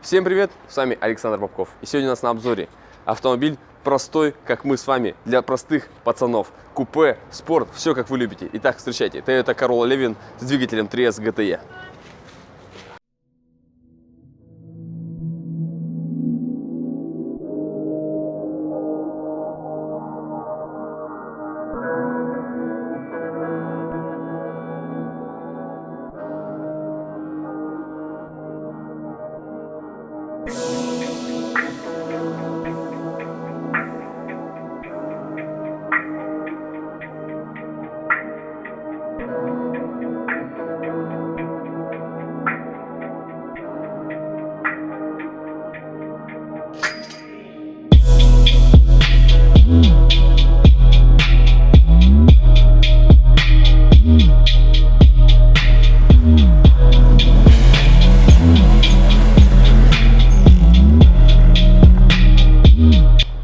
Всем привет, с вами Александр Бабков. И сегодня у нас на обзоре автомобиль простой, как мы с вами, для простых пацанов. Купе, спорт, все как вы любите. Итак, встречайте, Toyota Corolla Levin с двигателем 3S GTE.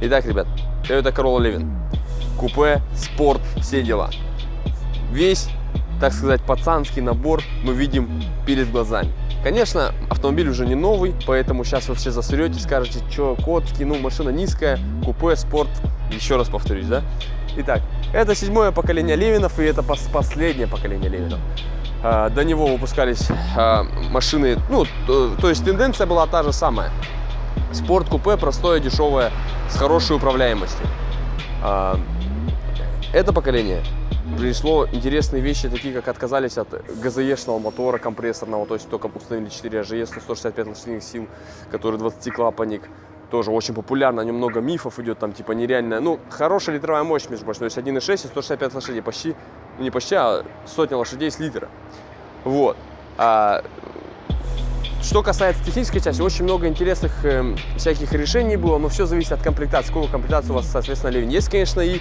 Итак, ребят, Toyota Corolla Levin. Купе, спорт, все дела. Весь, так сказать, пацанский набор мы видим перед глазами. Конечно, автомобиль уже не новый, поэтому сейчас вы все засрете, скажете, что котки, ну машина низкая, купе, спорт. Еще раз повторюсь, да? Итак, это 7-е поколение Левинов, и это последнее поколение Левинов. До него выпускались машины, ну, то есть тенденция была та же самая. Спорт-купе, простое, дешевое, с хорошей управляемостью. Это поколение принесло интересные вещи, такие как отказались от ГЗЕшного мотора компрессорного, то есть только установили 4 АЖЕ, 165 лошадиных сил, который 20-клапанник, тоже очень популярно, о нем много мифов идет, там типа нереальная, ну, хорошая литровая мощь, между прочим, то есть 1.6 и 165 лошадей, почти, ну не почти, а сотня лошадей с литра. Вот. Что касается технической части, очень много интересных всяких решений было, но все зависит от комплектации. Какую комплектацию у вас, соответственно, Levin. Есть, конечно, и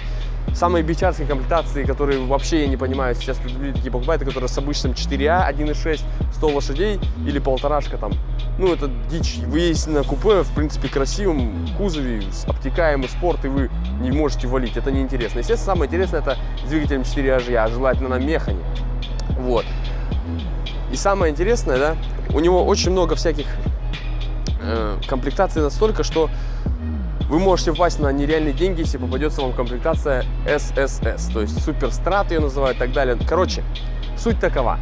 самые бичарские комплектации, которые вообще я не понимаю. Сейчас люди такие покупают, которые с обычным 4А, 1.6, 100 лошадей или полторашка там. Ну, это дичь. Вы ездите на купе, в принципе, красивом кузове, с обтекаемый спорт, и вы не можете валить. Это неинтересно. Естественно, самое интересное это с двигателем 4 AGE, а желательно на механе. Вот. И самое интересное, да, у него очень много всяких комплектаций настолько, что вы можете попасть на нереальные деньги, если попадется вам комплектация SSS, то есть суперстрат ее называют и так далее. Короче, суть такова.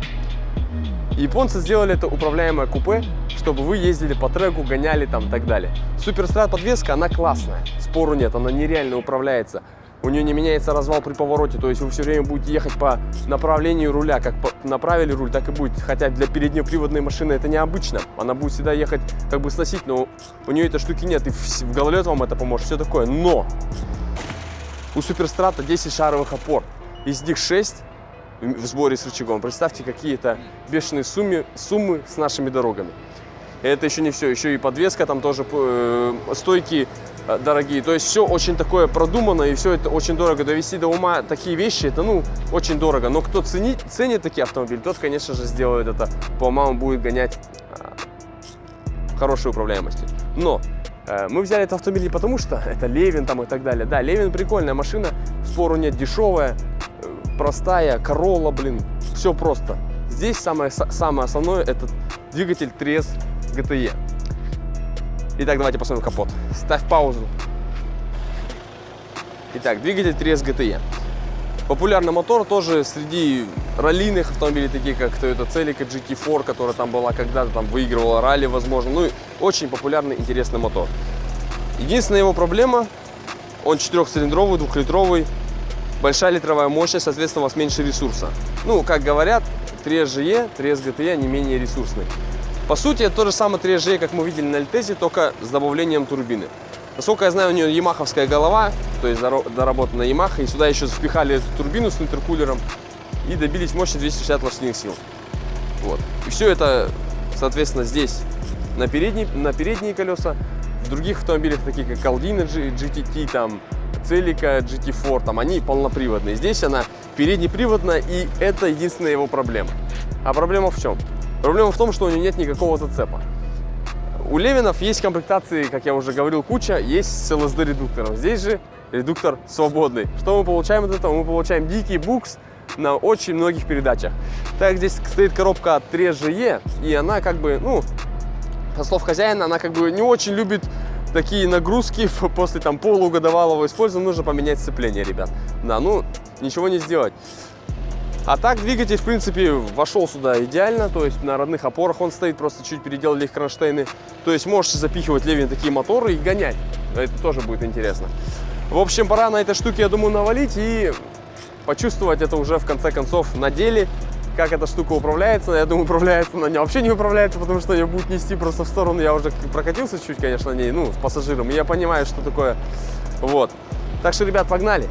Японцы сделали это управляемое купе, чтобы вы ездили по треку, гоняли там и так далее. Суперстрат подвеска, она классная, спору нет, она нереально управляется. У нее не меняется развал при повороте, то есть вы все время будете ехать по направлению руля, как направили руль, так и будет. Хотя для переднеприводной машины это необычно, она будет всегда ехать, как бы сносить, но у нее этой штуки нет, и в гололед вам это поможет, все такое. Но у Суперстрата 10 шаровых опор, из них 6 в сборе с рычагом. Представьте, какие-то бешеные суммы с нашими дорогами. И это еще не все, еще и подвеска, там тоже стойки дорогие. То есть все очень такое продумано, и все это очень дорого. Довести до ума такие вещи, это, ну, очень дорого. Но кто ценит такие автомобили, тот, конечно же, сделает это по умам, будет гонять хорошей управляемостью. Но мы взяли этот автомобиль не потому, что это Levin там и так далее. Да, Levin прикольная машина, спору нет, дешевая, простая, Corolla, блин, все просто. Здесь самое основное это двигатель 3S GTE. Итак, давайте посмотрим капот. Ставь паузу. Итак, двигатель 3S GTE. Популярный мотор тоже среди раллийных автомобилей, такие как Toyota Celica GT4, которая там была когда-то, там выигрывала ралли, возможно. Ну и очень популярный, интересный мотор. Единственная его проблема, он 4-цилиндровый, 2-литровый, большая литровая мощность, соответственно, у вас меньше ресурса. Ну, как говорят, 3S GTE не менее ресурсный. По сути, это то же самое 3SGE, как мы видели на Альтезе, только с добавлением турбины. Насколько я знаю, у нее ямаховская голова, то есть доработанная Yamaha, и сюда еще впихали эту турбину с интеркулером и добились мощности 260 лошадиных сил. Вот. И все это, соответственно, здесь на передние колеса, в других автомобилях, таких как Aldina GTT, там, Celica GT4, там, они полноприводные. Здесь она переднеприводная, и это единственная его проблема. А проблема в чем? Проблема в том, что у нее нет никакого зацепа. У Левинов есть комплектации, как я уже говорил, куча, есть с LSD-редуктором. Здесь же редуктор свободный. Что мы получаем от этого? Мы получаем дикий букс на очень многих передачах. Так, здесь стоит коробка от 3SGE, и она как бы, ну, со слов хозяина, она как бы не очень любит такие нагрузки после там полугодовалого использования. Нужно поменять сцепление, ребят. Да, ну, ничего не сделать. А так двигатель, в принципе, вошел сюда идеально, то есть на родных опорах он стоит, просто чуть переделали их кронштейны. То есть можете запихивать Левин такие моторы и гонять. Это тоже будет интересно. В общем, пора на этой штуке, я думаю, навалить и почувствовать это уже в конце концов на деле. Как эта штука управляется, я думаю, управляется она вообще не управляется, потому что ее будет нести просто в сторону. Я уже прокатился чуть, конечно, на ней, ну, с пассажиром, и я понимаю, что такое. Вот. Так что, ребят, погнали.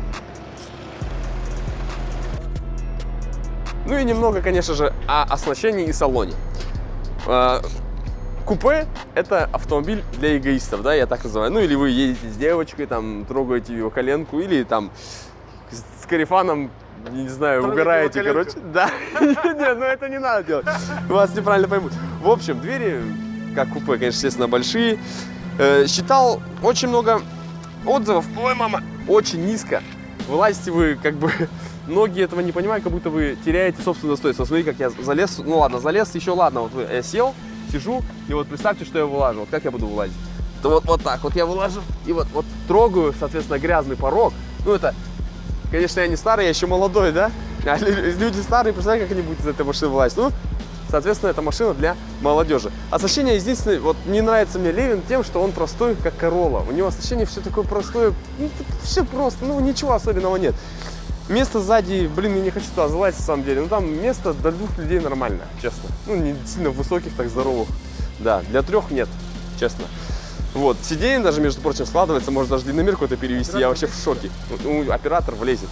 Ну и немного, конечно же, о оснащении и салоне. Купе – это автомобиль для эгоистов, да, я так называю. Ну или вы едете с девочкой, там, трогаете ее коленку, или там с корефаном, не знаю, угораете, короче. Да, нет, ну это не надо делать, вас неправильно поймут. В общем, двери, как купе, конечно, естественно, большие. Считал очень много отзывов, ой, мама, очень низко. Вылазите вы, как бы, многие этого не понимают, как будто вы теряете собственное достоинство. Смотри, как я залез, ну ладно, залез, еще ладно, вот я сел, сижу, и вот представьте, что я вылажу, вот как я буду вылазить. То вот так, вот я вылажу, и вот трогаю, соответственно, грязный порог. Ну это, конечно, я не старый, я еще молодой, да? А люди старые, представляете, как они будут из этой машины вылазить. Ну, соответственно, это машина для молодежи. Оснащение единственное, вот не нравится мне Левин тем, что он простой, как Королла. У него оснащение все такое простое, ну, все просто, ну ничего особенного нет. Место сзади, блин, я не хочу туда залазить, на самом деле. Ну там место для 2 людей нормально, честно. Ну не сильно высоких, так здоровых. Да, для 3 нет, честно. Вот, сиденье даже, между прочим, складывается, может даже длинномер какой-то перевести, я вообще в шоке. Оператор влезет.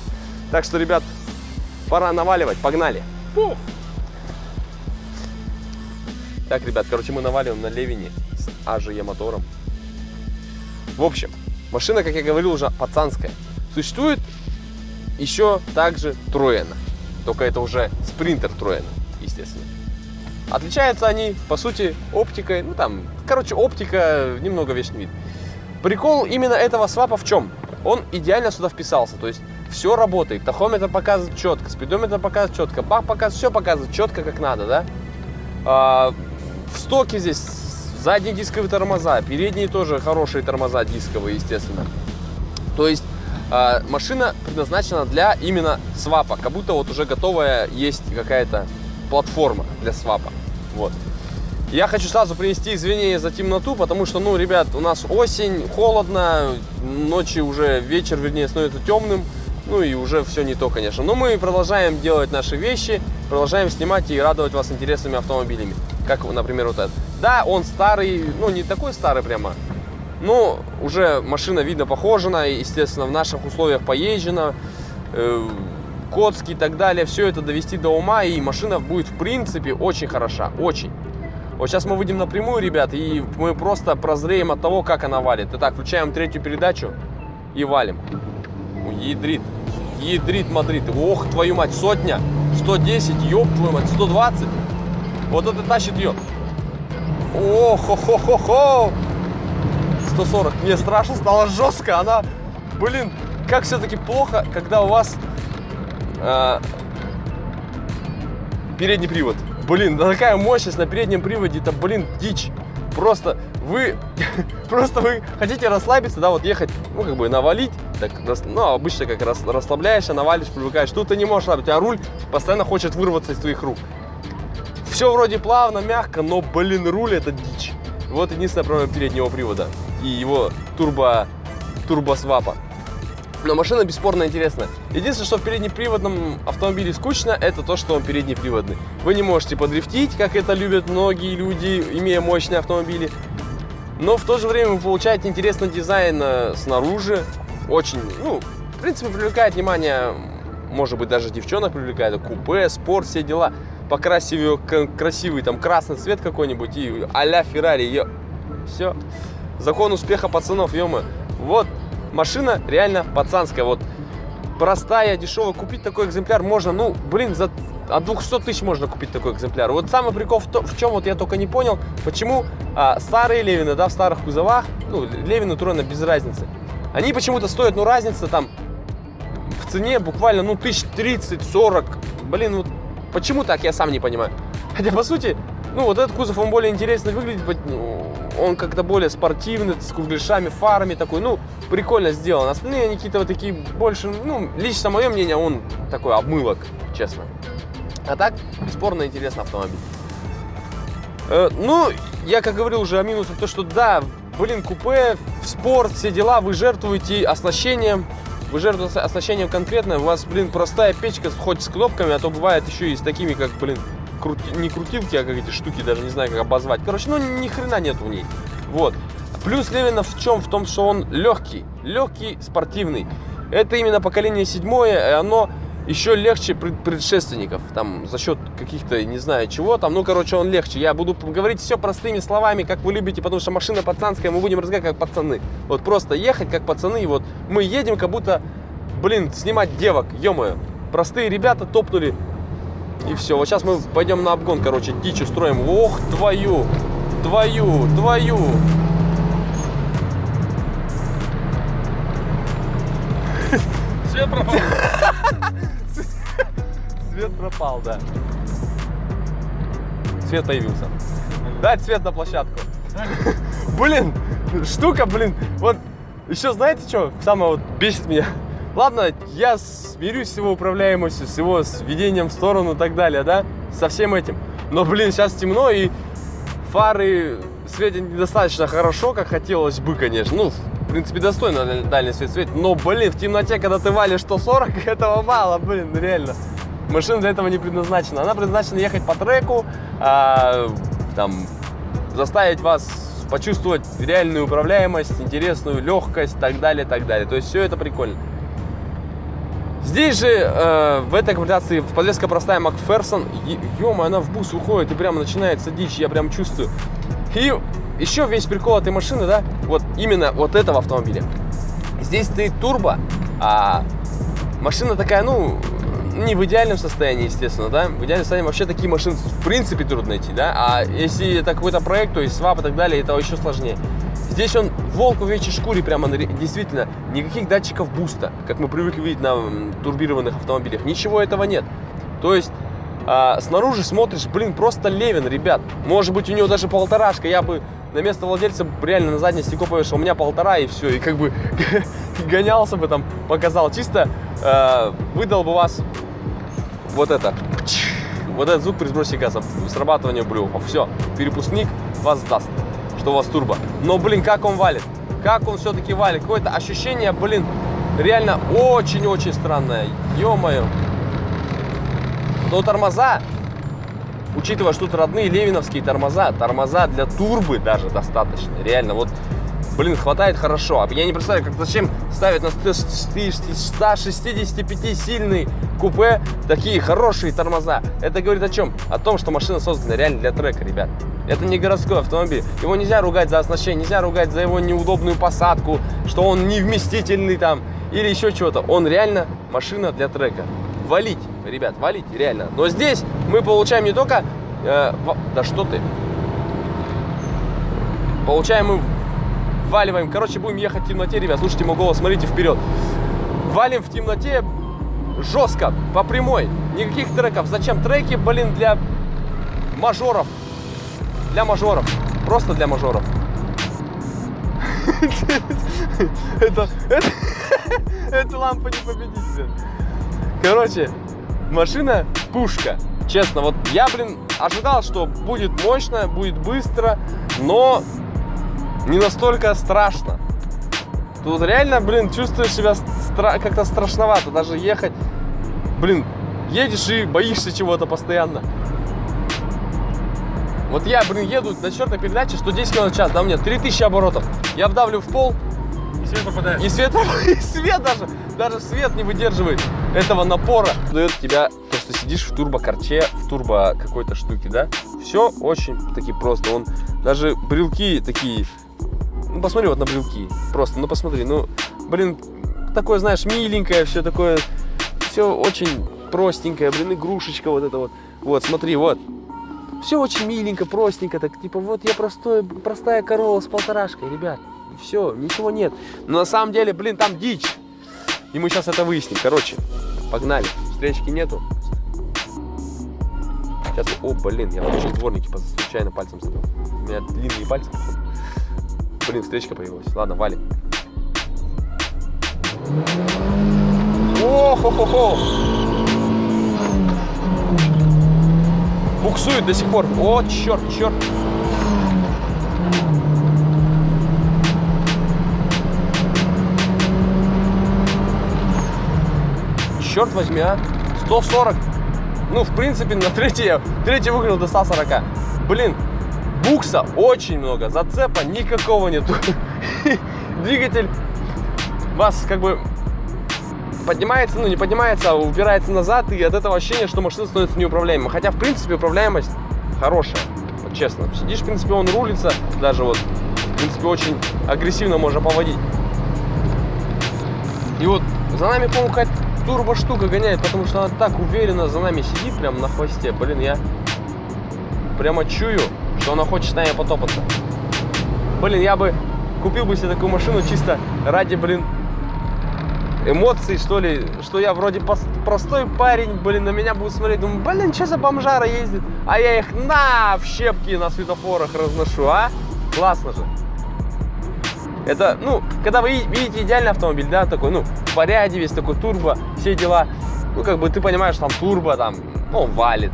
Так что, ребят, пора наваливать, погнали. Фу. Так, ребят, короче, мы наваливаем на Левине с АЖЕ мотором. В общем, машина, как я говорил, уже пацанская. Существует еще также Троена, только это уже спринтер Троена, естественно. Отличаются они, по сути, оптикой, ну там, короче, оптика, немного внешний вид. Прикол именно этого свапа в чем? Он идеально сюда вписался, то есть все работает, тахометр показывает четко, спидометр показывает четко, бак показывает, все показывает четко, как надо, да? В стоке здесь задние дисковые тормоза, передние тоже хорошие тормоза дисковые, естественно. То есть машина предназначена для именно свапа, как будто вот уже готовая есть какая-то платформа для свапа. Вот. Я хочу сразу принести извинения за темноту, потому что, ну, ребят, у нас осень, холодно, ночи уже, вечер, вернее, становится темным, ну и уже все не то, конечно. Но мы продолжаем делать наши вещи, продолжаем снимать и радовать вас интересными автомобилями, как, например, вот этот. Да, он старый, ну, не такой старый прямо, но уже машина, видно, похожена, естественно, в наших условиях поезжена, Котский и так далее. Все это довести до ума, и машина будет, в принципе, очень хороша, очень. Вот сейчас мы выйдем напрямую, ребят, и мы просто прозреем от того, как она валит. Итак, включаем 3-ю передачу и валим. Ядрит, ядрит, мадрит. Ох, твою мать, сотня, 110, ёб твою мать, 120. Вот это тащит ее. Ох-хо-хо-хо-хо. 140. Мне страшно, стало жестко. Она, блин, как все-таки плохо, когда у вас передний привод. Блин, да такая мощность на переднем приводе, это, блин, дичь. Просто вы хотите расслабиться, да, вот ехать, ну, как бы навалить, так, ну, обычно как раз расслабляешься, навалишь, привыкаешь. Тут ты не можешь расслабить, а руль постоянно хочет вырваться из твоих рук. Все вроде плавно, мягко, но, блин, руль это дичь. Вот единственная проблема переднего привода и его турбосвапа. Но машина бесспорно интересная. Единственное, что в переднеприводном автомобиле скучно, это то, что он переднеприводный. Вы не можете подрифтить, как это любят многие люди, имея мощные автомобили. Но в то же время вы получаете интересный дизайн снаружи. Очень, ну, в принципе, привлекает внимание, может быть, даже девчонок привлекает. Купе, спорт, все дела. Покрасив ее красивый, там, красный цвет какой-нибудь и а-ля Феррари. Все. Закон успеха пацанов, ё-моё. Вот. Машина реально пацанская, вот простая, дешевая. Купить такой экземпляр можно, ну, блин, от 200 тысяч можно купить такой экземпляр. Вот самый прикол в чем, вот я только не понял, почему старые Левины, да, в старых кузовах, ну, Левины, Троена, без разницы, они почему-то стоят, ну, разница там в цене буквально, ну, 1030-40, блин, вот почему так, я сам не понимаю. Хотя, по сути, Ну, вот этот кузов, он более интересно выглядит, он как-то более спортивный, с кругляшами, фарами такой, ну, прикольно сделан. Остальные они какие-то вот такие больше, ну, лично мое мнение, он такой обмылок, честно. А так, бесспорно интересный автомобиль. Ну, я как говорил уже о минусах, то что да, блин, купе, спорт, все дела, вы жертвуете оснащением. Вы жертвуете оснащением конкретно, у вас, блин, простая печка, хоть с кнопками, а то бывает еще и с такими, как, блин, не крутилки, а как эти штуки, даже не знаю, как обозвать. Короче, ну, ни хрена нет в ней. Вот. Плюс Левина в чем? В том, что он легкий, спортивный. Это именно поколение 7-е, и оно еще легче предшественников. Там, за счет каких-то, не знаю чего, там, ну, короче, он легче. Я буду говорить все простыми словами, как вы любите, потому что машина пацанская, мы будем разговаривать как пацаны. Вот просто ехать как пацаны, и вот мы едем, как будто, блин, снимать девок, ё-моё. Простые ребята топнули, и все. Вот сейчас мы пойдем на обгон, короче, дичь устроим. Ох, твою. Свет пропал. Свет пропал, да. Свет появился. Дать свет на площадку. Блин, штука, блин. Вот еще знаете что? Самое вот бесит меня. Ладно, я смирюсь с его управляемостью, с его сведением в сторону и так далее, да? Со всем этим. Но, блин, сейчас темно и фары светят недостаточно хорошо, как хотелось бы, конечно. Ну, в принципе, достойно дальний свет светит. Но, блин, в темноте, когда ты валишь 140, этого мало, блин, реально. Машина для этого не предназначена. Она предназначена ехать по треку, там, заставить вас почувствовать реальную управляемость, интересную легкость и так далее, так далее. То есть все это прикольно. Здесь же, в этой комплектации подвеска простая Макферсон. Ё-моё, она в бус уходит и прямо начинается дичь, я прям чувствую. И еще весь прикол этой машины, да, вот именно вот этого автомобиля. Здесь стоит турбо, а машина такая, ну, не в идеальном состоянии, естественно, да. В идеальном состоянии вообще такие машины в принципе трудно найти, да. А если это какой-то проект, то есть свап и так далее, это еще сложнее. Здесь он волк в овечьей шкуре, прямо действительно, никаких датчиков буста, как мы привыкли видеть на турбированных автомобилях. Ничего этого нет. То есть снаружи смотришь, блин, просто Левин, ребят. Может быть, у него даже полторашка. Я бы на место владельца реально на заднее стекло повешал. У меня 1,5 и все. И как бы гонялся бы там, показал. Чисто выдал бы вас вот это. Вот этот звук при сбросе газа, срабатывание блюхов. Все, перепускник вас сдаст, что у вас турбо. Но, блин, как он валит? Как он все-таки валит? Какое-то ощущение, блин, реально очень-очень странное. Ё-моё. Но тормоза, учитывая, что тут родные левиновские тормоза для турбы даже достаточно. Реально, вот, блин, хватает хорошо. Я не представляю, как зачем ставить на 165-сильный купе такие хорошие тормоза. Это говорит о чем? О том, что машина создана реально для трека, ребят. Это не городской автомобиль. Его нельзя ругать за оснащение, нельзя ругать за его неудобную посадку, что он невместительный там или еще чего-то. Он реально машина для трека. Валить, ребят, валить, реально. Но здесь мы получаем не только... Да что ты? Получаем мы... Валиваем. Короче, будем ехать в темноте, ребят. Слушайте мой голос, смотрите вперед. Валим в темноте жестко, по прямой. Никаких треков. Зачем треки, блин, для мажоров? Для мажоров. Просто для мажоров. Это лампа не победителя. Короче, машина пушка. Честно, вот я, блин, ожидал, что будет мощно, будет быстро, но не настолько страшно. Тут реально, блин, чувствуешь себя как-то страшновато даже ехать. Блин, едешь и боишься чего-то постоянно. Вот я, блин, еду на черной передаче 110 км в час, да, у меня 3000 оборотов. Я вдавлю в пол. И свет попадает. И свет даже свет не выдерживает этого напора. Дает тебя то, что сидишь в турбокарче, в турбо какой-то штуке, да. Все очень таки просто. Он даже брелки такие. Ну, посмотри вот на брелки. Просто, ну посмотри, ну, блин, такое, знаешь, миленькое, все такое, все очень простенькое, блин, игрушечка вот это вот. Вот, смотри, вот. Все очень миленько, простенько, так, типа, вот я простая корова с полторашкой, ребят. Все, ничего нет. Но на самом деле, блин, там дичь. И мы сейчас это выясним. Короче, погнали. Встречки нету. Сейчас, о, блин, я включил дворники, случайно пальцем задел. У меня длинные пальцы, походу. Блин, встречка появилась. Ладно, валим. О-хо-хо-хо! Буксует до сих пор. О, черт, черт. Черт возьми, а. 140. Ну, в принципе, на третий выиграл до 140. Блин, букса очень много, зацепа никакого нету. Двигатель вас как бы поднимается, ну не поднимается, а упирается назад, и от этого ощущение, что машина становится неуправляемой. Хотя, в принципе, управляемость хорошая, вот честно. Сидишь, в принципе, он рулится, даже вот, в принципе, очень агрессивно можно поводить. И вот за нами, по-моему, какая-то турбо-штука гоняет, потому что она так уверенно за нами сидит, прям на хвосте. Блин, я прямо чую, что она хочет с нами потопаться. Блин, я бы купил бы себе такую машину чисто ради, блин, эмоций, что ли, что я вроде простой парень, блин, на меня будут смотреть, думаю, блин, что за бомжара ездит, а я их в щепки на светофорах разношу, а? Классно же. Это, ну, когда вы видите идеальный автомобиль, да, такой, ну, в порядке, весь такой турбо, все дела, ну, как бы ты понимаешь, там турбо, там, ну, он валит.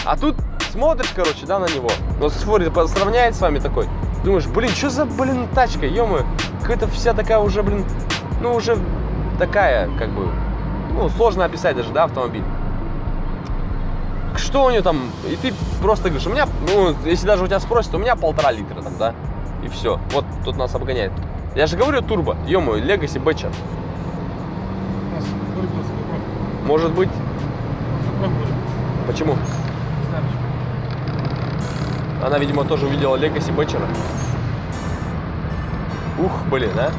А тут смотришь, короче, да, на него, вот сравняет с вами такой, думаешь, блин, что за, блин, тачка, ё-моё, какая-то вся такая уже, блин, ну, уже такая, как бы, ну, сложно описать даже, да, автомобиль. Что у нее там, и ты просто говоришь, у меня, ну, если даже у тебя спросят, у меня 1,5 литра там, да, и все, вот тут нас обгоняет. Я же говорю, турбо, ё-моё, Legacy Batcher. Может быть. Почему? Не знаю почему. Она, видимо, тоже увидела Legacy Batcher. Ух, блин, а.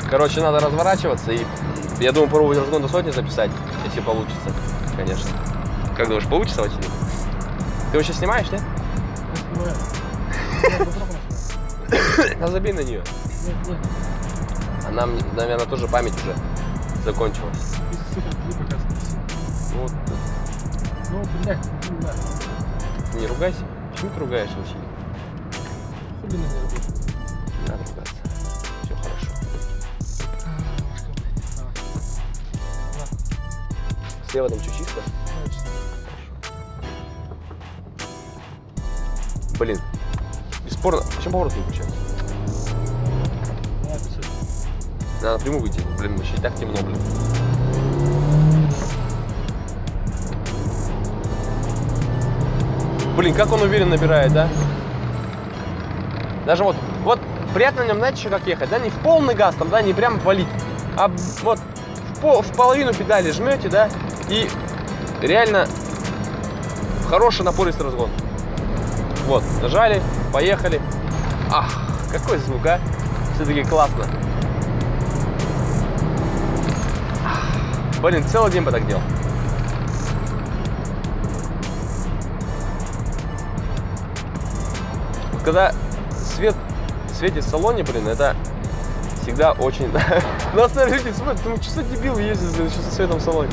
Короче, надо разворачиваться и, я думаю, попробовать разгон до сотни записать, если получится, конечно. Как думаешь, получится, Василий? Ты его сейчас снимаешь, нет? Да забей на нее. Нет. Она, наверное, тоже память уже закончилась. Вот. Ну, блядь, Не ругайся. Почему ты ругаешься, Василий? хули на меня работает? Не надо ругаться. Все хорошо. Слева там что, чисто? Блин. Бесспорно. Почему поворот не включается? Надо напрямую выйти. Блин, вообще и так темно, блин. Блин, как он уверенно набирает, да? Даже вот приятно на нем, знаете, еще как ехать, да? Не в полный газ, там, да, не прям валить, а вот в половину педали жмете, да? И реально хороший напористый разгон. Вот, нажали, поехали. Ах, какой звук, а? Все-таки классно. Блин, целый день бы так делал. Когда светит в салоне, блин, это всегда очень... Нас, наверное, люди смотрят, думаю, что за дебил ездит, блин, еще со светом в салоне.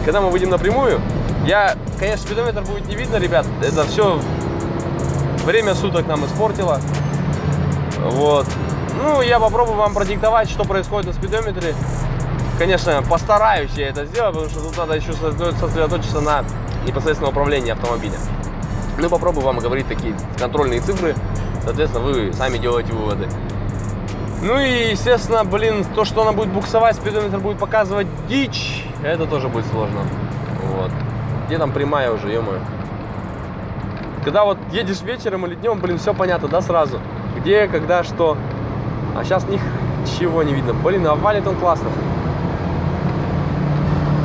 Когда мы выйдем напрямую, конечно, спидометр будет не видно, ребят, это все время суток нам испортило. Вот. Ну, я попробую вам продиктовать, что происходит на спидометре. Конечно, постараюсь я это сделать, потому что тут надо еще сосредоточиться на непосредственном управлении автомобиля. Ну, попробую вам говорить такие контрольные цифры, соответственно, вы сами делаете выводы. Ну и, естественно, блин, то, что она будет буксовать, спидометр будет показывать дичь, это тоже будет сложно. Вот. Где там прямая уже, ё-моё. Когда вот едешь вечером или днем, блин, все понятно, да, сразу. Где, когда, что. А сейчас ничего не видно. Блин, а валит он классно.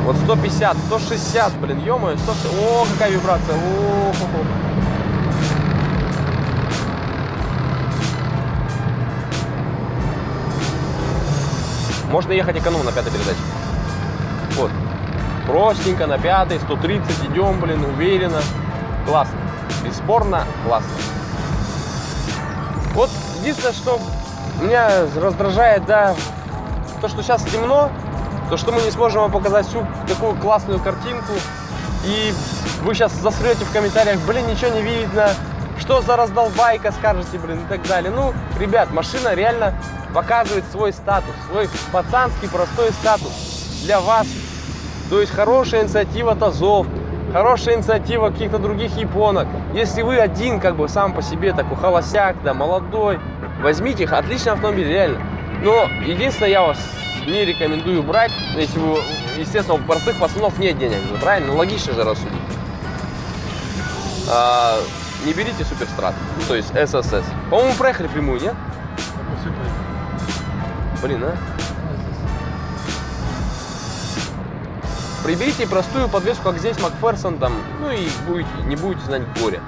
Вот 150, 160, блин, ё-моё, 160. О, какая вибрация. О-хо-хо. Можно ехать экономно на 5-й передаче. Вот. Простенько, на 5-й, 130, идем, блин, уверенно. Классно. Бесспорно классно. Вот единственное, что меня раздражает, да, то, что сейчас темно, то что мы не сможем вам показать всю такую классную картинку, и вы сейчас засрете в комментариях, блин, ничего не видно, что за раздолбайка, скажете, блин, и так далее. Ну, ребят, машина реально показывает свой статус, свой пацанский простой статус для вас. То есть хорошая инициатива ТАЗов, хорошая инициатива каких-то других японок. Если вы один, как бы сам по себе такой холостяк, да, молодой, возьмите их, отличный автомобиль, реально. Но единственное, я вас не рекомендую брать, если вы, естественно, у простых пацанов нет денег, правильно? Логично же рассудить. Не берите Суперстрат, ну, то есть ССС. По-моему, проехали прямую, нет? Блин, а? Приберите простую подвеску, как здесь Макферсон, там, ну и не будете знать горя,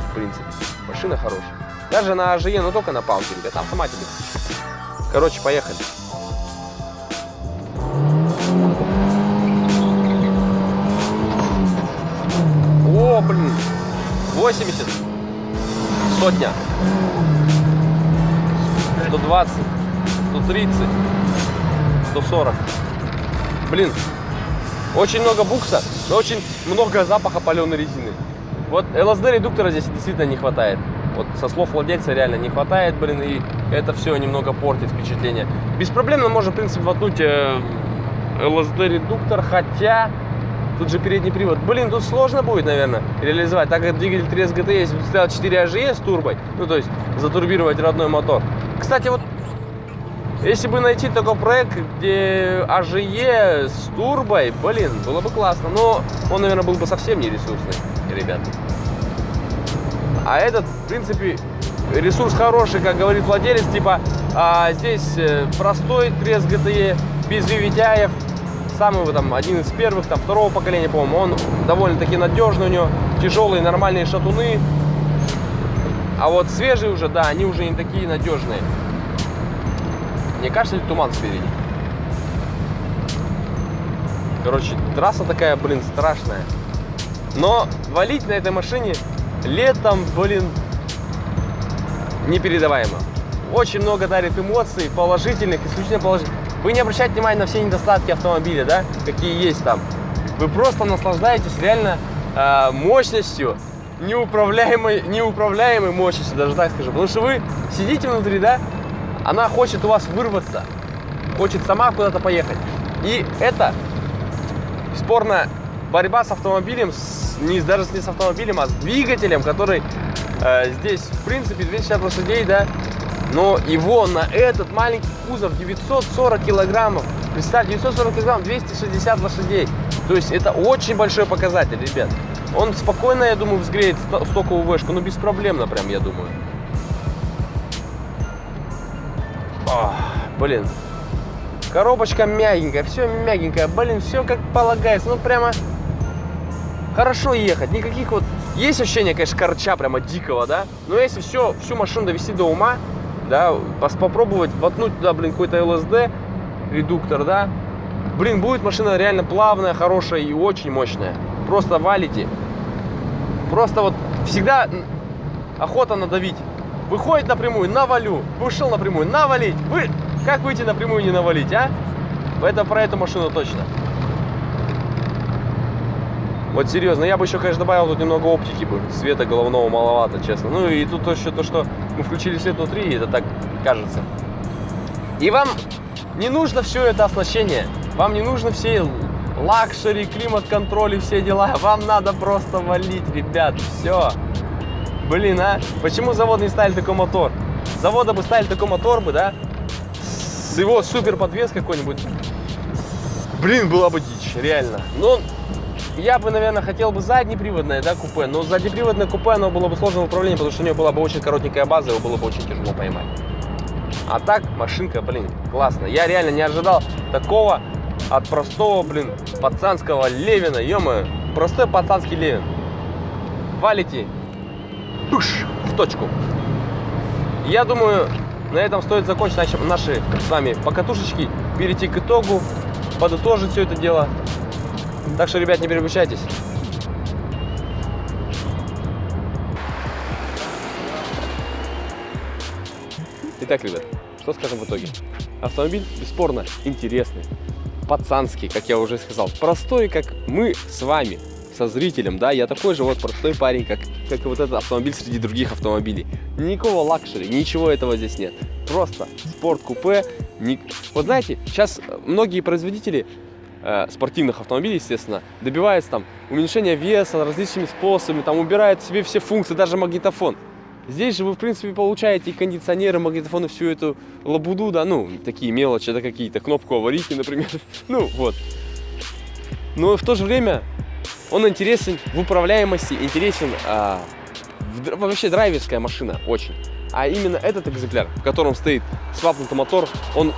в принципе. Машина хорошая. Даже на АЖЕ, но только на палке, ребята, автоматика. Короче, поехали. О, блин, 80, сотня, 120, 130, 140. Блин. Очень много букса, но очень много запаха паленой резины. Вот ЛСД редуктора здесь действительно не хватает. Вот со слов владельца реально не хватает, блин, и это все немного портит впечатление. Без проблем мы можем, в принципе, воткнуть ЛСД редуктор, хотя тут же передний привод. Блин, тут сложно будет, наверное, реализовать, так как двигатель 3S GTE, если бы стоял 4 АЖЕ с турбой, ну то есть затурбировать родной мотор. Кстати, вот если бы найти такой проект, где АЖЕ с турбой, блин, было бы классно. Но он, наверное, был бы совсем не ресурсный, ребята. А этот, в принципе, ресурс хороший, как говорит владелец, типа, здесь простой 3S GTE, без VVTI, самый там, один из первых, там, второго поколения, по-моему. Он довольно-таки надежный, у него тяжелые нормальные шатуны. А вот свежие уже, да, они уже не такие надежные. Не кашляет туман спереди. Короче, трасса такая, блин, страшная. Но валить на этой машине летом, блин, непередаваемо. Очень много дарит эмоций, положительных, исключительно положительных. Вы не обращайте внимания на все недостатки автомобиля, да, какие есть там. Вы просто наслаждаетесь реально мощностью, неуправляемой мощностью, даже так скажу. Потому что вы сидите внутри, да, она хочет у вас вырваться, хочет сама куда-то поехать. И это спорная борьба с автомобилем, даже не с автомобилем, а с двигателем, который здесь, в принципе, 260 лошадей, да, но его на этот маленький кузов 940 килограммов, представьте, 940 килограммов, 260 лошадей. То есть это очень большой показатель, ребят. Он спокойно, я думаю, взгреет стоковую вешку, ну беспроблемно прям, я думаю. Блин, коробочка мягенькая, все мягенькое, блин, все как полагается, ну прямо хорошо ехать, никаких вот, есть ощущение, конечно, корча прямо дикого, да, но если всю машину довести до ума, да, попробовать воткнуть туда, блин, какой-то ЛСД редуктор, да, блин, будет машина реально плавная, хорошая и очень мощная, просто валите, просто вот всегда охота надавить. Выходит напрямую, навалю. Вышел напрямую, навалить. Как выйти напрямую не навалить, а? Это про эту машину точно. Вот серьезно, я бы еще, конечно, добавил тут немного оптики бы. Света головного маловато, честно. Ну и тут еще то, что мы включили свет внутри, и это так кажется. И вам не нужно все это оснащение. Вам не нужно все лакшери, климат-контроль и все дела. Вам надо просто валить, ребят. Все. Блин, а? Почему завод не ставили такой мотор? Завода бы ставили такой мотор бы, да? С его супер подвеской какой-нибудь. Блин, была бы дичь, реально. Но я бы, наверное, хотел бы заднеприводное, да, купе. Но заднеприводное купе, оно было бы сложное в управлении, потому что у нее была бы очень коротенькая база, его было бы очень тяжело поймать. А так, машинка, блин, классная. Я реально не ожидал такого от простого, блин, пацанского Левина. Ё-моё, простой пацанский Левин. Валите. Пуш, в точку. Я думаю, на этом стоит закончить наши с вами покатушечки, перейти к итогу, подытожить все это дело. Так что, ребят, не переключайтесь. Итак, ребят, что скажем в итоге? Автомобиль бесспорно интересный. пацанский, как я уже сказал. Простой, как мы с вами, со зрителем, да, я такой же вот простой парень, как и вот этот автомобиль среди других автомобилей. Никакого лакшери, ничего этого здесь нет. Просто спорт-купе. Вот знаете, сейчас многие производители спортивных автомобилей, естественно, добиваются там уменьшения веса различными способами, там убирают себе все функции, даже магнитофон. Здесь же вы, в принципе, получаете и кондиционеры, магнитофон, и всю эту лабуду, да, ну, такие мелочи, да, какие-то, кнопку аварийки, например, ну, вот. Но в то же время он интересен в управляемости, интересен, вообще драйверская машина, очень. А именно этот экземпляр, в котором стоит свапнутый мотор, он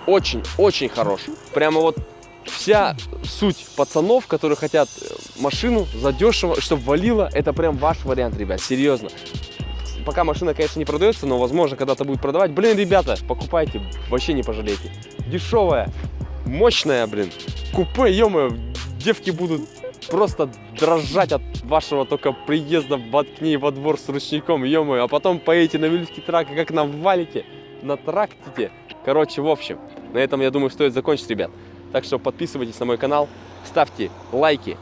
очень-очень хорош. Прямо вот вся суть пацанов, которые хотят машину задешево, чтобы валило, это прям ваш вариант, ребят, серьезно. Пока машина, конечно, не продается, но, возможно, когда-то будет продавать. Блин, ребята, покупайте, вообще не пожалеете. Дешевая, мощная, блин, купе, ё-моё, девки будут просто дрожать от вашего только приезда к ней во двор с ручником, ё-моё. А потом поедете на Вилюйский трак, и как на валике, на трактике. Короче, в общем, на этом, я думаю, стоит закончить, ребят. Так что подписывайтесь на мой канал, ставьте лайки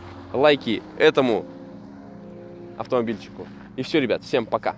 этому автомобильчику. И все, ребят, всем пока.